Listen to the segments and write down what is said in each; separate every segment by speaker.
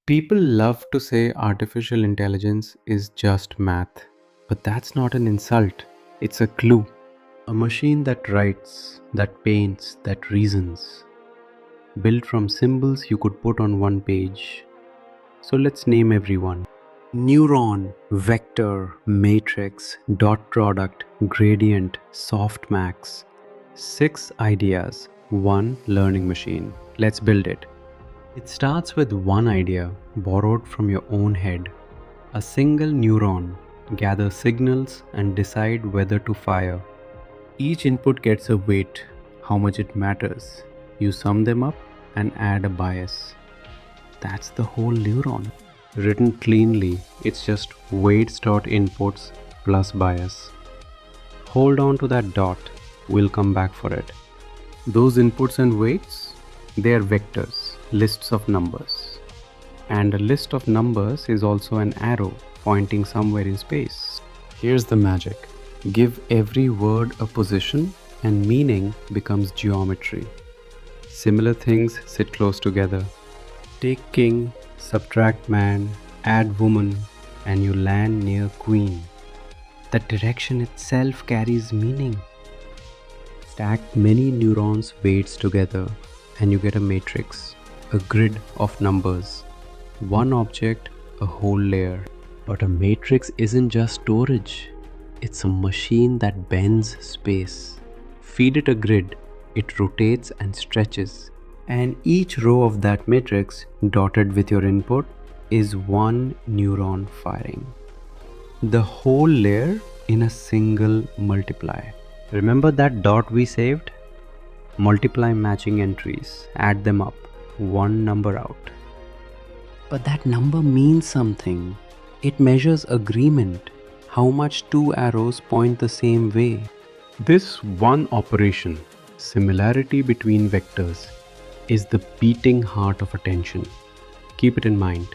Speaker 1: People love to say artificial intelligence is just math, but that's not an insult, it's a clue. A machine that writes, that paints, that reasons, built from symbols you could put on one page. So let's name everyone. Neuron, vector, matrix, dot product, gradient, softmax. 6 ideas, one learning machine. Let's build it. It starts with one idea borrowed from your own head. A single neuron gathers signals and decide whether to fire. Each input gets a weight, how much it matters. You sum them up and add a bias. That's the whole neuron. Written cleanly, it's just weights dot inputs plus bias. Hold on to that dot, we'll come back for it. Those inputs and weights, they are vectors, lists of numbers. And a list of numbers is also an arrow pointing somewhere in space. Here's the magic. Give every word a position and meaning becomes geometry. Similar things sit close together. Take king, subtract man, add woman, and you land near queen. The direction itself carries meaning. Stack many neurons' weights together and you get a matrix, a grid of numbers. One object, a whole layer. But a matrix isn't just storage. It's a machine that bends space. Feed it a grid, it rotates and stretches. And each row of that matrix, dotted with your input, is one neuron firing. The whole layer in a single multiply. Remember that dot we saved? Multiply matching entries, add them up, one number out. But that number means something. It measures agreement, how much two arrows point the same way. This one operation, similarity between vectors, is the beating heart of attention. Keep it in mind.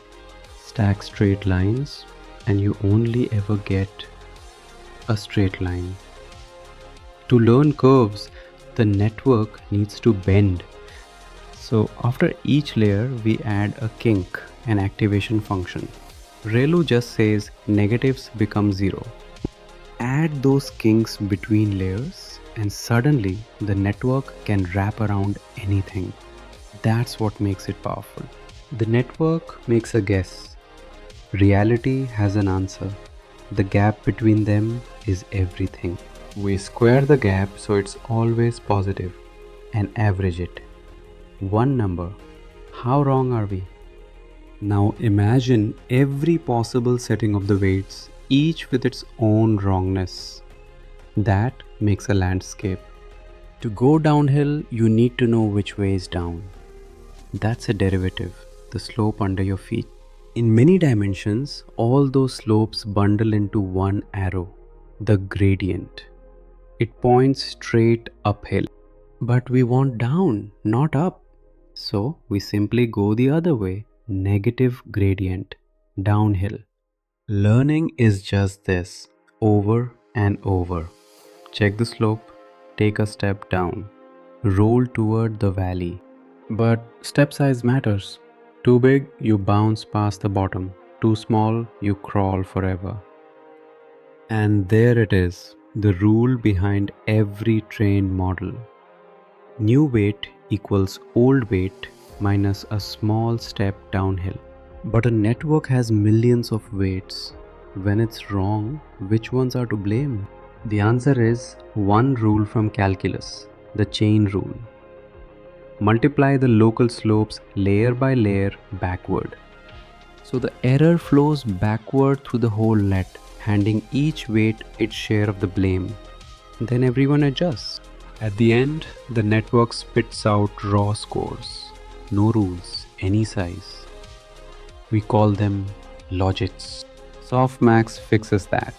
Speaker 1: Stack straight lines and you only ever get a straight line. To learn curves, the network needs to bend. So after each layer, we add a kink, an activation function. ReLU just says negatives become 0. Add those kinks between layers and suddenly the network can wrap around anything. That's what makes it powerful. The network makes a guess. Reality has an answer. The gap between them is everything. We square the gap so it's always positive and average it. One number. How wrong are we? Now imagine every possible setting of the weights, each with its own wrongness. That makes a landscape. To go downhill, you need to know which way is down. That's a derivative, the slope under your feet. In many dimensions, all those slopes bundle into one arrow, the gradient. It points straight uphill. But we want down, not up. So we simply go the other way. Negative gradient, downhill. Learning is just this, over and over. Check the slope, take a step down, roll toward the valley. But step size matters. Too big, you bounce past the bottom. Too small, you crawl forever. And there it is, the rule behind every trained model. New weight equals old weight minus a small step downhill. But a network has millions of weights. When it's wrong, which ones are to blame? The answer is one rule from calculus, the chain rule. Multiply the local slopes layer by layer backward. So the error flows backward through the whole net, handing each weight its share of the blame. Then everyone adjusts. At the end, the network spits out raw scores. No rules, any size. We call them logits. Softmax fixes that.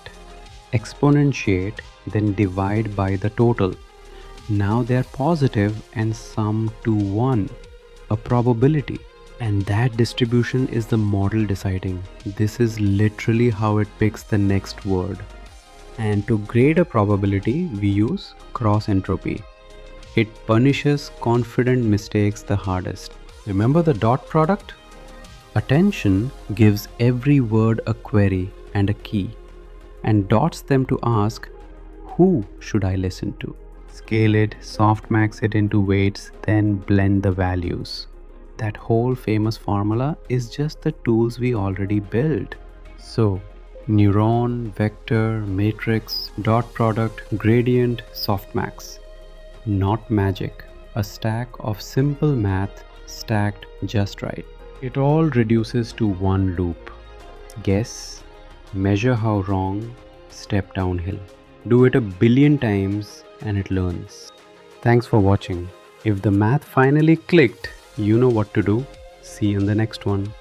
Speaker 1: Exponentiate, then divide by the total. Now they are positive and sum to 1, a probability. And that distribution is the model deciding. This is literally how it picks the next word. And to grade a probability, we use cross entropy. It punishes confident mistakes the hardest. Remember the dot product? Attention gives every word a query and a key, and dots them to ask, who should I listen to? Scale it, softmax it into weights, then blend the values. That whole famous formula is just the tools we already built. So, neuron, vector, matrix, dot product, gradient, softmax. Not magic, a stack of simple math stacked just right. It all reduces to one loop. Guess, measure how wrong, step downhill. Do it a billion times and it learns. Thanks for watching. If the math finally clicked, you know what to do. See you in the next one.